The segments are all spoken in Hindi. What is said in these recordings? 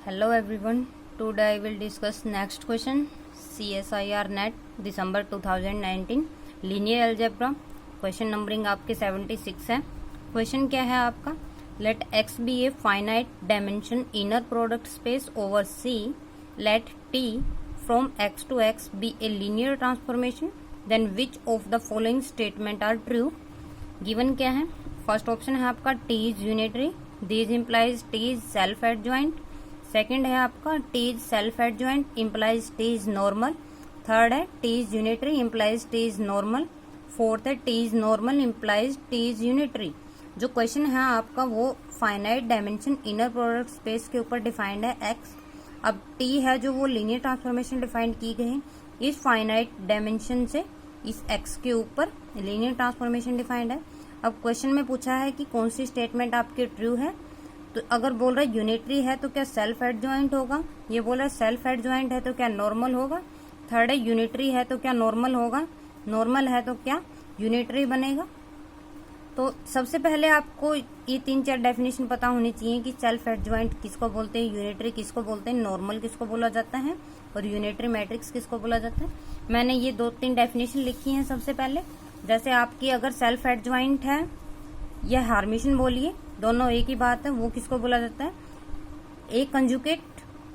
Hello everyone. Today I will discuss next question. CSIR NET December 2019 Linear Algebra. Question numbering आपके 76 है. Question क्या है आपका? Let X be a finite dimension inner product space over C. Let T from X to X be a linear transformation. Then which of the following statement are true? Given क्या है? First option है आपका T is unitary. This implies T is self adjoint. Second है आपका T is self adjoint implies T is normal. Third है T is unitary implies T is normal. Fourth है T is normal implies T is unitary. जो क्वेश्चन है आपका वो finite dimension inner product space के ऊपर डिफाइंड है एक्स. अब टी है जो वो लीनियर ट्रांसफॉर्मेशन डिफाइंड की गई है इस फाइनाइट डायमेंशन से इस एक्स के ऊपर लीनियर ट्रांसफॉर्मेशन डिफाइंड है. अब क्वेश्चन में पूछा है कि कौन सी स्टेटमेंट आपकी ट्रू है. तो अगर बोल रहा है यूनिटरी है तो क्या सेल्फ एडजॉइंट होगा. ये बोल रहा है सेल्फ एडजॉइंट है तो क्या नॉर्मल होगा. थर्ड है यूनिटरी है तो क्या नॉर्मल होगा. नॉर्मल है तो क्या यूनिटरी बनेगा. तो सबसे पहले आपको ये 3-4 डेफिनेशन पता होनी चाहिए कि सेल्फ एडजॉइंट किसको बोलते हैं, यूनिटरी किसको बोलते हैं, नॉर्मल किसको बोला जाता है और यूनिटरी मैट्रिक्स किसको बोला जाता है. मैंने ये 2-3 डेफिनेशन लिखी है. सबसे पहले जैसे आपकी अगर सेल्फ एडजॉइंट है या हार्मिशन बोलिए दोनों एक ही बात है. वो किसको बोला जाता है, ए कंजुगेट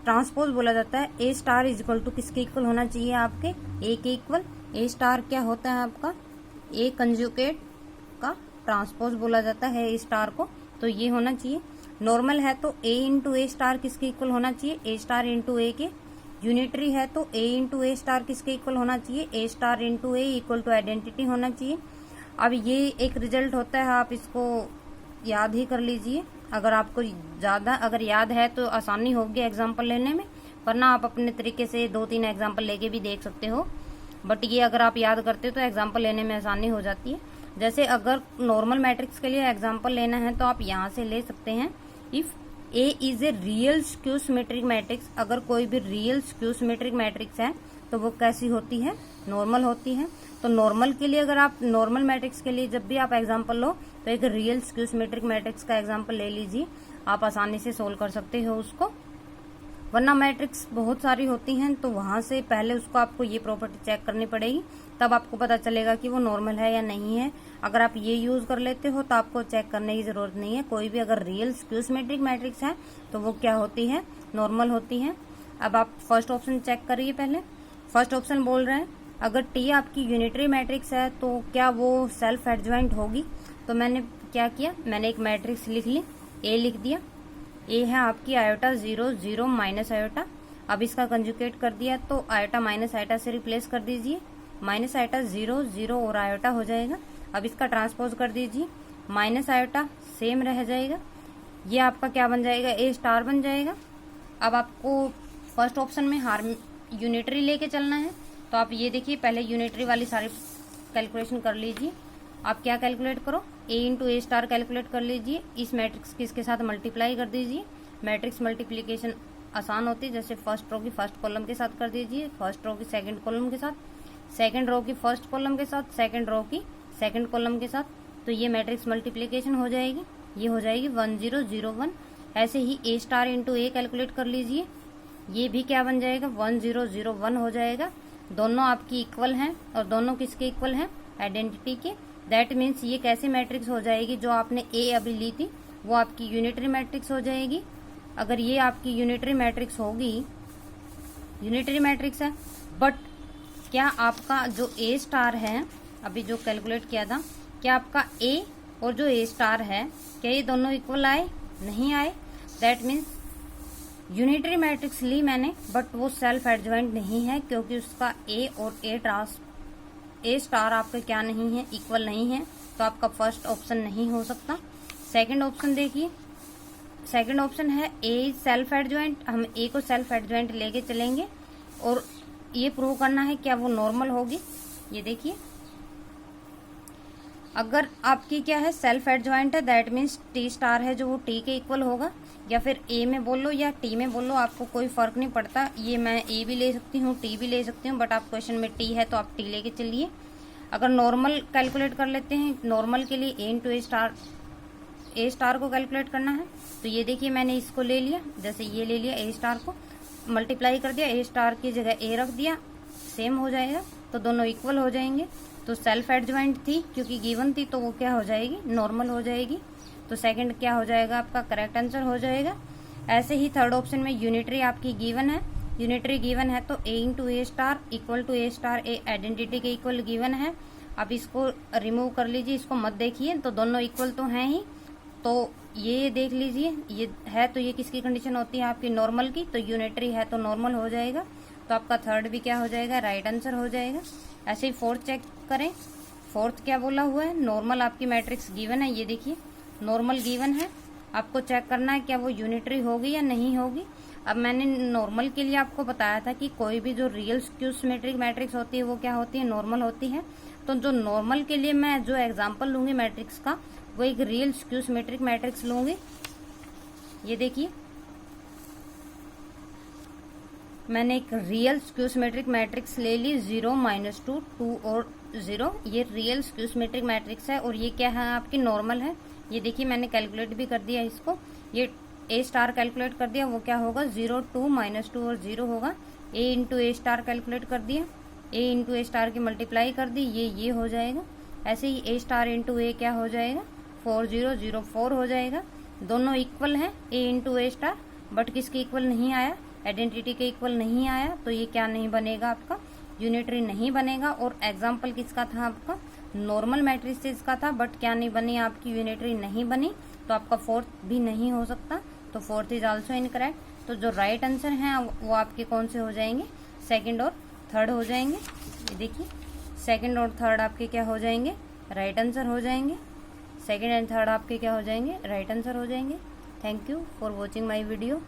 ट्रांसपोज बोला जाता है. ए स्टार इज इक्वल टू किसके इक्वल होना चाहिए आपके ए के इक्वल. ए स्टार क्या होता है आपका ए कंजुगेट का ट्रांसपोज बोला जाता है ए स्टार को. तो ये होना चाहिए. नॉर्मल है तो ए इंटू ए स्टार किसके इक्वल होना चाहिए ए स्टार इंटू ए के. यूनिटरी है तो ए इंटू ए स्टार किसके इक्वल होना चाहिए A star into A equal to identity होना चाहिए. अब ये एक रिजल्ट होता है, आप इसको याद ही कर लीजिए. अगर आपको ज्यादा अगर याद है तो आसानी होगी एग्जाम्पल लेने में, वरना आप अपने तरीके से 2-3 एग्जाम्पल लेके भी देख सकते हो. बट ये अगर आप याद करते हो तो एग्जाम्पल लेने में आसानी हो जाती है. जैसे अगर नॉर्मल मैट्रिक्स के लिए एग्जाम्पल लेना है तो आप यहाँ से ले सकते हैं. If A is a real skew symmetric matrix, अगर कोई भी रियल स्क्यू सिमेट्रिक मैट्रिक्स है तो वो कैसी होती है, नॉर्मल होती है. तो नॉर्मल के लिए अगर आप नॉर्मल मैट्रिक्स के लिए जब भी आप एग्जांपल लो तो एक रियल स्क्यू सिमेट्रिक मैट्रिक्स का एग्जांपल ले लीजिए. आप आसानी से सोल्व कर सकते हो उसको. वरना मैट्रिक्स बहुत सारी होती हैं तो वहां से पहले उसको आपको ये प्रॉपर्टी चेक करनी पड़ेगी, तब आपको पता चलेगा कि वो नॉर्मल है या नहीं है. अगर आप ये यूज कर लेते हो तो आपको चेक करने की जरूरत नहीं है. कोई भी अगर रियल स्क्यू सिमेट्रिक मैट्रिक्स है तो वो क्या होती है, नॉर्मल होती है. अब आप फर्स्ट ऑप्शन चेक करिए. पहले फर्स्ट ऑप्शन बोल रहे हैं अगर टी आपकी यूनिटरी मैट्रिक्स है तो क्या वो सेल्फ एडजॉइंट होगी. तो मैंने क्या किया, मैंने एक मैट्रिक्स लिख ली, ए लिख दिया. ए है आपकी आयोटा 0 0 माइनस आयोटा. अब इसका कंजुगेट कर दिया तो आयोटा माइनस आयोटा से रिप्लेस कर दीजिए. माइनस आयोटा 0 0 और आयोटा हो जाएगा. अब इसका ट्रांसपोज कर दीजिए, माइनस आयोटा सेम रह जाएगा. ये आपका क्या बन जाएगा, ए स्टार बन जाएगा. अब आपको फर्स्ट ऑप्शन में यूनिटरी लेके चलना है तो आप ये देखिए पहले यूनिटरी वाली सारी कैलकुलेशन कर लीजिए. आप क्या कैलकुलेट करो, ए इंटू ए स्टार कैलकुलेट कर लीजिए. इस मैट्रिक्स की इसके साथ मल्टीप्लाई कर दीजिए. मैट्रिक्स मल्टीप्लीकेशन आसान होती है. जैसे फर्स्ट रो की फर्स्ट कॉलम के साथ कर दीजिए, फर्स्ट रो की सेकंड कॉलम के साथ, सेकंड रो की फर्स्ट कॉलम के साथ, सेकंड रो की सेकंड कॉलम के साथ. तो ये मैट्रिक्स मल्टीप्लीकेशन हो जाएगी. ये हो जाएगी 1 0 0 1. ऐसे ही ए स्टार इंटू ए कैलकुलेट कर लीजिए. ये भी क्या बन जाएगा 1 0 0 1 हो जाएगा. दोनों आपकी इक्वल हैं और दोनों किसके इक्वल हैं, आइडेंटिटी के. दैट मीन्स ये कैसी मैट्रिक्स हो जाएगी, जो आपने ए अभी ली थी वो आपकी यूनिटरी मैट्रिक्स हो जाएगी. अगर ये आपकी यूनिटरी मैट्रिक्स होगी, यूनिटरी मैट्रिक्स है, बट क्या आपका जो ए स्टार है अभी जो कैलकुलेट किया था, क्या आपका ए और जो ए स्टार है क्या ये दोनों इक्वल आए, नहीं आए. दैट मीन्स यूनिटरी मैट्रिक्स ली मैंने बट वो सेल्फ एडजॉइंट नहीं है, क्योंकि उसका ए और ए स्टार आपके क्या नहीं है, इक्वल नहीं है. तो आपका फर्स्ट ऑप्शन नहीं हो सकता. सेकंड ऑप्शन देखिए, सेकंड ऑप्शन है ए सेल्फ एडजॉइंट. हम ए को सेल्फ एडजॉइंट लेके चलेंगे और ये प्रूव करना है क्या वो नॉर्मल होगी. ये देखिए अगर आपकी क्या है सेल्फ एडजॉइंट है दैट मीन्स टी स्टार है जो वो टी के इक्वल होगा, या फिर ए में बोलो या टी में बोलो, आपको कोई फर्क नहीं पड़ता. ये मैं ए भी ले सकती हूँ टी भी ले सकती हूँ, बट आप क्वेश्चन में टी है तो आप टी लेके चलिए. अगर नॉर्मल कैलकुलेट कर लेते हैं, नॉर्मल के लिए ए into A star A star को कैलकुलेट करना है। तो ये देखिए मैंने इसको ले लिया, जैसे ये ले लिया ए स्टार को, मल्टीप्लाई कर दिया, ए स्टार की जगह ए रख दिया, सेम हो जाएगा, तो दोनों इक्वल हो जाएंगे। तो सेल्फ एडजॉइंट थी क्योंकि गिवन थी, तो वो क्या हो जाएगी, नॉर्मल हो जाएगी। तो सेकंड क्या हो जाएगा, आपका करेक्ट आंसर हो जाएगा। ऐसे ही थर्ड ऑप्शन में यूनिटरी आपकी गिवन है, यूनिटरी गिवन है तो A into A star equal to A star, A identity के इक्वल गिवन है। आप इसको रिमूव कर लीजिए, इसको मत देखिए, तो दोनों इक्वल तो हैं ही। तो ये देख लीजिए, ये है तो ये किसकी कंडीशन होती है, आपकी नॉर्मल की। तो यूनिटरी है तो नॉर्मल हो जाएगा, तो आपका थर्ड भी क्या हो जाएगा, राइट आंसर हो जाएगा। ऐसे ही फोर्थ चेक करें, फोर्थ क्या बोला हुआ है, नॉर्मल आपकी मैट्रिक्स गिवन है, ये देखिए नॉर्मल गिवन है, आपको चेक करना है क्या वो यूनिटरी होगी या नहीं होगी। अब मैंने नॉर्मल के लिए आपको बताया था कि कोई भी जो रियल स्क्यू सिमेट्रिक मैट्रिक्स होती है वो क्या होती है, नॉर्मल होती है। तो जो नॉर्मल के लिए मैं जो एग्जांपल लूंगी मैट्रिक्स का, वो एक रियल स्क्यू सिमेट्रिक मैट्रिक्स लूंगी। ये देखिए मैंने एक रियल स्क्यू सिमेट्रिक मैट्रिक्स ले ली, 0 -2 2 और 0, ये रियल स्क्यू सिमेट्रिक मैट्रिक्स है। और ये क्या है, आपकी नॉर्मल है। ये देखिए मैंने कैलकुलेट भी कर दिया इसको, ये ए स्टार कैलकुलेट कर दिया, वो क्या होगा 0 2 -2 और 0 होगा। ए इंटू ए स्टार कैलकुलेट कर दिया, ए इंटू ए स्टार की मल्टीप्लाई कर दी, ये हो जाएगा। ऐसे ही ए स्टार इंटू ए क्या हो जाएगा, 4 0 0 4 हो जाएगा। दोनों इक्वल हैं, ए इंटू ए स्टार, बट किसके इक्वल नहीं आया, आइडेंटिटी के इक्वल नहीं आया, तो ये क्या नहीं बनेगा, आपका यूनिटरी नहीं बनेगा। और एग्जाम्पल किसका था, आपका नॉर्मल मैट्रिसेस का था, बट क्या नहीं बनी, आपकी यूनिटरी नहीं बनी, तो आपका फोर्थ भी नहीं हो सकता। तो फोर्थ इज आल्सो इनकरेक्ट। तो जो राइट आंसर हैं वो आपके कौन से हो जाएंगे, सेकंड और थर्ड हो जाएंगे। ये देखिए सेकंड और थर्ड आपके क्या हो जाएंगे, राइट आंसर हो जाएंगे। सेकंड एंड थर्ड आपके क्या हो जाएंगे, राइट आंसर हो जाएंगे। Thank you for watching my video.